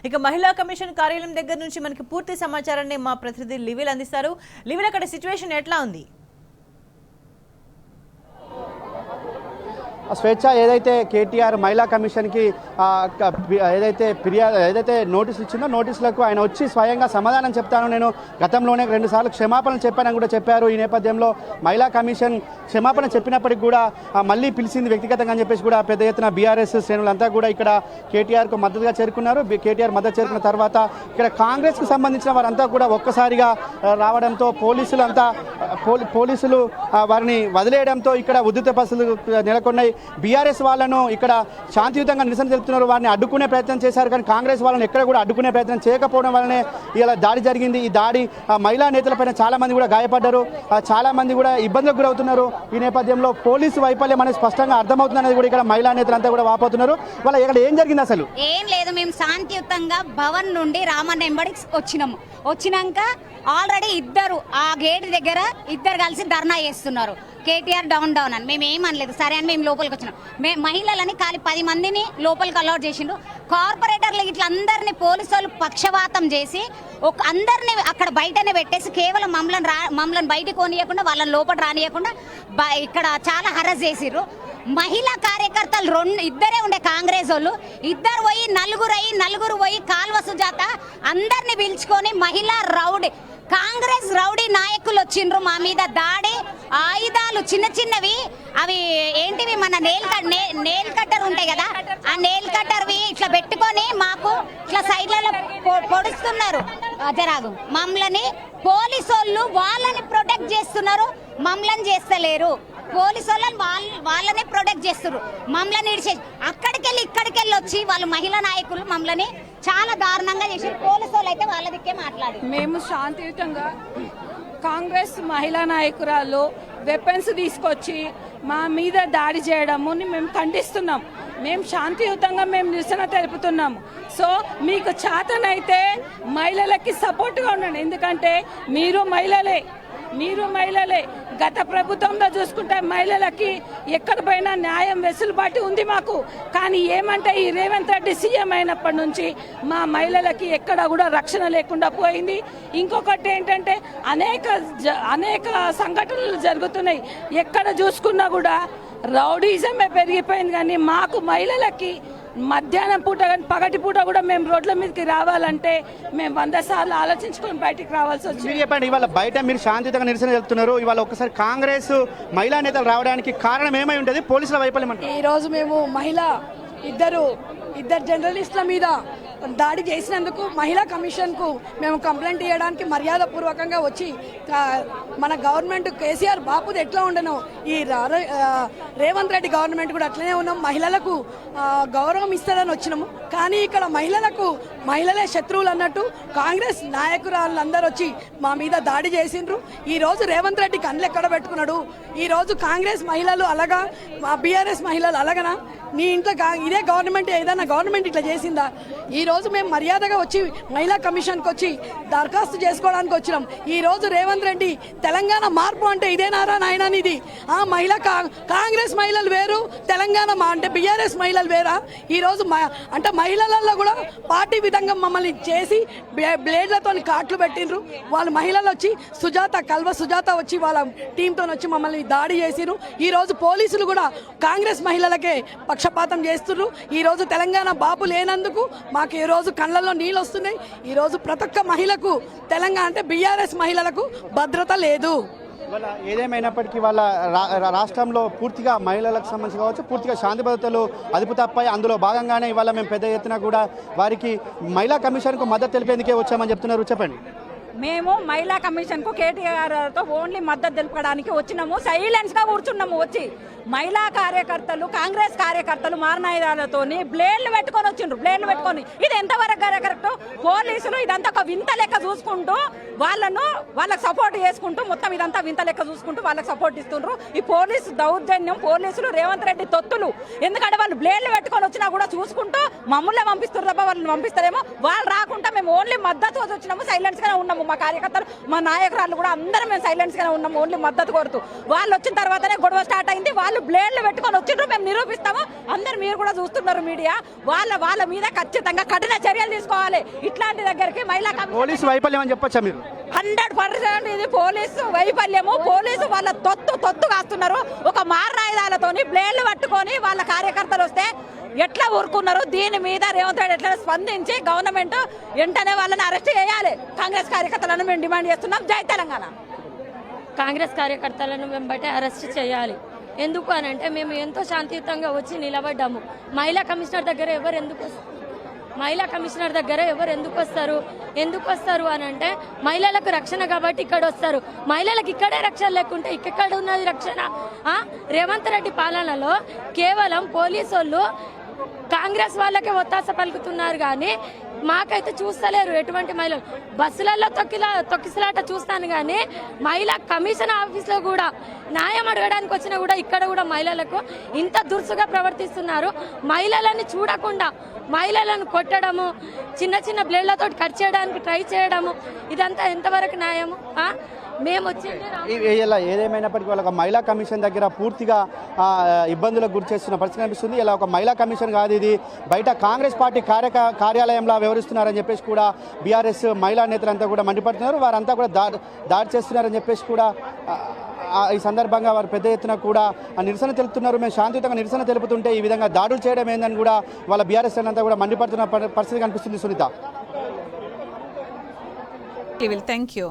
ఇక మహిళా కమిషన్ కార్యాలయం దగ్గర నుంచి మనకి పూర్తి సమాచారాన్ని మా ప్రతినిధి లివిల్ అందిస్తారు. లివిల్, అక్కడ సిచ్యువేషన్ ఎట్లా ఉంది? స్వేచ్ఛ ఏదైతే కేటీఆర్ మహిళా కమిషన్కి ఏదైతే నోటీసులు ఇచ్చిందో నోటీసులకు ఆయన వచ్చి స్వయంగా సమాధానం చెప్తాను, నేను గతంలోనే 2 సార్లు క్షమాపణలు చెప్పానని కూడా చెప్పారు. ఈ నేపథ్యంలో మహిళా కమిషన్ క్షమాపణ చెప్పినప్పటికీ కూడా మళ్ళీ పిలిచింది వ్యక్తిగతంగా అని చెప్పేసి కూడా పెద్ద ఎత్తున బీఆర్ఎస్ శ్రేణులంతా కూడా ఇక్కడ కేటీఆర్కు మద్దతుగా చేరుకున్నారు. కేటీఆర్ మద్దతు చేరుకున్న తర్వాత ఇక్కడ కాంగ్రెస్కు సంబంధించిన వారంతా కూడా ఒక్కసారిగా రావడంతో పోలీసులు వారిని వదిలేయడంతో ఇక్కడ ఉద్రిక్త పరిస్థితులు నెలకొన్నాయి. బీఆర్ఎస్ వాళ్ళను ఇక్కడ శాంతియుతంగా నిరసన తెలుపుతున్నారు, వారిని అడ్డుకునే ప్రయత్నం చేశారు. కానీ కాంగ్రెస్ వాళ్ళని ఎక్కడ కూడా అడ్డుకునే ప్రయత్నం చేయకపోవడం వల్లనే ఇలా దాడి జరిగింది. ఈ దాడి మహిళా నేతలపైన చాలా మంది కూడా గాయపడ్డారు, చాలా మంది కూడా ఇబ్బందులకు గురవుతున్నారు. ఈ నేపథ్యంలో పోలీసు వైఫల్యం అనేది స్పష్టంగా అర్థమవుతుంది అనేది కూడా ఇక్కడ మహిళా నేతలంతా కూడా వాపోతున్నారు. వాళ్ళ ఇక్కడ ఏం జరిగింది? అసలు ఏం లేదు, మేము శాంతియుతంగా భవన్ నుండి రామన్న ఎంబడి వచ్చినాక ఆల్రెడీ ఇద్దరు ఆ గేట్ దగ్గర కలిసి ధర్నా చేస్తున్నారు. కేటీఆర్ డౌన్ అని మేము ఏమనలేదు, సరే అని మేము లోపలికి వచ్చినాం. మేము మహిళలని 10 మందిని లోపలికి అలౌట్ చేసిండు. కార్పొరేటర్లు ఇట్లా అందరినీ పోలీసు వాళ్ళు పక్షవాతం చేసి అందరినీ అక్కడ బయటనే పెట్టేసి కేవలం మమ్మల్ని బయటకు కొనియకుండా వాళ్ళని లోపల రానియకుండా ఇక్కడ చాలా హరాస్ చేసిర్రు. మహిళా కార్యకర్తలు ఇద్దరే ఉండే, కాంగ్రెస్ వాళ్ళు ఇద్దరు పోయి నలుగురు పోయి కాల్వ సుజాత అందరిని పిలుచుకొని మహిళా కాంగ్రెస్ రౌడీ నాయకులు వచ్చిండ్రు మా మీద దాడి. ఆయుధాలు చిన్నవి అవి ఏంటివి, మన నేల్ కట్టర్ ఉంటాయి కదా, ఆ నేల్ కట్టర్వి ఇట్లా పెట్టుకొని మాకు ఇట్లా సైడ్లలో పొడుస్తున్నారు. అజరాగు మమ్మల్ని పోలీసు వాళ్ళని ప్రొటెక్ట్ చేస్తున్నారు, మమ్మల్ని చేస్తలేరు. పోలీసు వాళ్ళని ప్రొటెక్ట్ చేస్తారు, మమ్మల్ని ఇడిచేసి ఇక్కడికెళ్ళి వచ్చి వాళ్ళు మహిళా నాయకులు మమ్మల్ని చాలా దారుణంగా చేసి పోలీసు వాళ్ళు అయితే వాళ్ళ దిక్కే మాట్లాడి. మేము శాంతియుతంగా కాంగ్రెస్ మహిళా నాయకురాలు వెపన్స్ తీసుకొచ్చి మా మీద దాడి చేయడముని మేము ఖండిస్తున్నాం. మేము శాంతియుతంగా నిరసన తెలుపుతున్నాము. సో మీకు చేతనైతే మహిళలకి సపోర్ట్గా ఉండండి, ఎందుకంటే మీరు మహిళలే. గత ప్రభుత్వంలో చూసుకుంటే మహిళలకి ఎక్కడ పోయినా న్యాయం వెసులుబాటు ఉంది మాకు. కానీ ఏమంటే ఈ రేవంత్ రెడ్డి సీఎం అయినప్పటి నుంచి మా మహిళలకి ఎక్కడ కూడా రక్షణ లేకుండా పోయింది. ఇంకొకటి ఏంటంటే అనేక సంఘటనలు జరుగుతున్నాయి. ఎక్కడ చూసుకున్నా కూడా రౌడీజమే పెరిగిపోయింది. కానీ మాకు మహిళలకి మధ్యాహ్నం పూట కానీ పగటి పూట కూడా మేము రోడ్ల మీదకి రావాలంటే మేము 100 సార్లు ఆలోచించుకొని బయటికి రావాల్సి వచ్చింది. చెప్పండి, ఇవాళ బయట మీరు శాంతియుతంగా నిరసన చెప్తున్నారు, ఇవాళ ఒక్కసారి కాంగ్రెస్ మహిళా నేతలు రావడానికి కారణం ఏమై ఉంటుంది? పోలీసుల వైఫల్యం అంటే ఈ రోజు మేము ఇద్దరు జర్నలిస్టుల మీద దాడి చేసినందుకు మహిళా కమిషన్కు మేము కంప్లైంట్ ఇవ్వడానికి మర్యాదపూర్వకంగా వచ్చి మన గవర్నమెంట్ కేసీఆర్ బాపుది ఎట్లా ఉండనో ఈ రేవంత్ రెడ్డి గవర్నమెంట్ కూడా అట్లనే ఉన్నాం. మహిళలకు గౌరవం ఇస్తారని వచ్చినాము. కానీ ఇక్కడ మహిళలే శత్రువులు అన్నట్టు కాంగ్రెస్ నాయకురాళ్ళందరూ వచ్చి మా మీద దాడి చేసిండ్రు. ఈ రోజు రేవంత్ రెడ్డి కళ్ళు ఎక్కడ పెట్టుకున్నాడు? ఈ రోజు కాంగ్రెస్ మహిళలు అలాగా, బీఆర్ఎస్ మహిళలు అలాగనా? నీ ఇంట్లో ఇదే గవర్నమెంట్ ఏదైనా గవర్నమెంట్ ఇట్లా చేసిందా? ఈ రోజు మేము మర్యాదగా వచ్చి మహిళా కమిషన్కి వచ్చి దరఖాస్తు చేసుకోవడానికి వచ్చినాం. ఈ రోజు రేవంత్ రెడ్డి తెలంగాణ మార్పు అంటే ఇదేనారా నాయన? ఇది కాంగ్రెస్ మహిళలు వేరు, తెలంగాణ అంటే బీఆర్ఎస్ మహిళలు వేరా? ఈ రోజు అంటే మహిళలలో కూడా పార్టీ విధంగా మమ్మల్ని చేసి బ్లేడ్లతో కాట్లు పెట్టిండ్రు. వాళ్ళ మహిళలు వచ్చి కల్వ సుజాత వచ్చి వాళ్ళ టీంతో వచ్చి మమ్మల్ని దాడి చేసిరు. ఈ రోజు పోలీసులు కూడా కాంగ్రెస్ మహిళలకే పక్షపాతం చేస్తున్నారు. ఈ రోజు తెలంగాణ బాబు లేనందుకు మాకు ఈ రోజు కళ్ళల్లో నీళ్ళు వస్తున్నాయి. ఈ రోజు ప్రతి ఒక్క మహిళకు తెలంగాణ అంటే బీఆర్ఎస్ మహిళలకు భద్రత లేదు. ఏదేమైనప్పటికీ వాళ్ళ రాష్ట్రంలో పూర్తిగా మహిళలకు సంబంధించి కావచ్చు, పూర్తిగా శాంతి భద్రతలు అదుపు తప్పాయి. అందులో భాగంగానే ఇవాళ మేము పెద్ద ఎత్తున కూడా వారికి మహిళా కమిషన్కు మద్దతు తెలిపేందుకే వచ్చామని చెప్తున్నారు. చెప్పండి. మేము మహిళా కమిషన్కు కేటీఆర్తో ఓన్లీ మద్దతు తెలుపడానికి వచ్చినాము. సైలెన్స్గా కూర్చున్నాము. వచ్చి మహిళా కార్యకర్తలు, కాంగ్రెస్ కార్యకర్తలు మారణాయుధాలతో బ్లేడ్లు పెట్టుకొని వచ్చిండ్రు. ఇది ఎంతవరకు కరెక్ట్? పోలీసులు ఇదంతా ఒక వింత లెక్క చూసుకుంటూ వాళ్ళకి సపోర్ట్ చేసుకుంటూ మొత్తం ఇదంతా వింత లెక్క చూసుకుంటూ వాళ్ళకి సపోర్ట్ ఇస్తుండ్రు. ఈ పోలీసు దౌర్జన్యం, పోలీసులు రేవంత్ రెడ్డి తొత్తులు. ఎందుకంటే వాళ్ళు బ్లేడ్లు పెట్టుకొని వచ్చినా కూడా చూసుకుంటూ మమ్మల్ని పంపిస్తున్నారు తప్ప వాళ్ళని పంపిస్తారేమో. వాళ్ళు రాకుండా మేము ఓన్లీ మద్దతు వచ్చినాము, సైలెన్స్గానే ఉన్నాము. మా కార్యకర్తలు, మా నాయకురాలు కూడా అందరం మేము సైలెన్స్గానే ఉన్నాము, ఓన్లీ మద్దతు కోరుతూ. వాళ్ళు వచ్చిన తర్వాతనే గొడవ స్టార్ట్ అయింది. వాళ్ళు బ్లేడ్లు పెట్టుకొని వచ్చిండ్రు, మేము నిరూపిస్తాము. అందరు మీరు కూడా చూస్తున్నారు మీడియా, వాళ్ళ మీద ఖచ్చితంగా కఠిన చర్యలు తీసుకోవాలి. ఇట్లాంటి దగ్గరికి మహిళా పోలీసు వైఫల్యం అని చెప్పొచ్చా మీరు? 100% ఇది పోలీసు వైఫల్యము. పోలీసు వాళ్ళ తొత్తు కాస్తున్నారు. ఒక మారణాయుధాలతోని బ్లేడ్లు పట్టుకొని వాళ్ళ కార్యకర్తలు వస్తే ఎట్లా ఊరుకున్నారు? దీని మీద రేవంత్ రెడ్డి ఎట్లా స్పందించి గవర్నమెంట్ వెంటనే వాళ్ళని అరెస్ట్ చేయాలి. కాంగ్రెస్ కార్యకర్తలను మేము డిమాండ్ చేస్తున్నాం. జై తెలంగాణ. కాంగ్రెస్ కార్యకర్తలను వెంబటే అరెస్ట్ చేయాలి. ఎందుకు అని అంటే మేము ఎంతో శాంతియుతంగా వచ్చి నిలబడ్డాము. మహిళా కమిషనర్ దగ్గర ఎవరు ఎందుకు వస్తారు అని అంటే మహిళలకు రక్షణ కాబట్టి ఇక్కడ వస్తారు. మహిళలకు ఇక్కడే రక్షణ లేకుంటే ఇక్కడ ఉన్నది రక్షణ? రేవంత్ రెడ్డి పాలనలో కేవలం పోలీసు వాళ్ళు కాంగ్రెస్ వాళ్ళకే ఒత్తాస పలుకుతున్నారు కానీ మాకైతే చూస్తలేరు. ఎటువంటి మహిళలు బస్సులలో తొక్కిసలాట చూస్తాను కానీ మహిళా కమిషన్ ఆఫీస్లో కూడా న్యాయం అడగడానికి వచ్చినా కూడా ఇక్కడ కూడా మహిళలకు ఇంత దురుసుగా ప్రవర్తిస్తున్నారు. మహిళలని చూడకుండా మహిళలను కొట్టడము, చిన్న బ్లేడ్లతో కట్ చేయడానికి ట్రై చేయడము, ఇదంతా ఎంతవరకు న్యాయము? మేము వచ్చింది ఇలా ఏదేమైనప్పటికీ వాళ్ళ మహిళా కమిషన్ దగ్గర పూర్తిగా ఇబ్బందులకు గురి చేస్తున్న పరిస్థితి కనిపిస్తుంది. ఇలా ఒక మహిళా కమిషన్ కాదు, ఇది బయట కాంగ్రెస్ పార్టీ కార్యాలయంలో వ్యవహరిస్తున్నారని చెప్పేసి కూడా బీఆర్ఎస్ మహిళా నేతలంతా కూడా మండిపడుతున్నారు. వారంతా కూడా దాడి చేస్తున్నారని చెప్పేసి కూడా ఈ సందర్భంగా వారు పెద్ద ఎత్తున కూడా నిరసన తెలుపుతున్నారు. మేము శాంతియుతంగా నిరసన తెలుపుతుంటే ఈ విధంగా దాడులు చేయడం ఏందని కూడా వాళ్ళ బీఆర్ఎస్ అంతా కూడా మండిపడుతున్న పరిస్థితి కనిపిస్తుంది. Sunitha, thank you.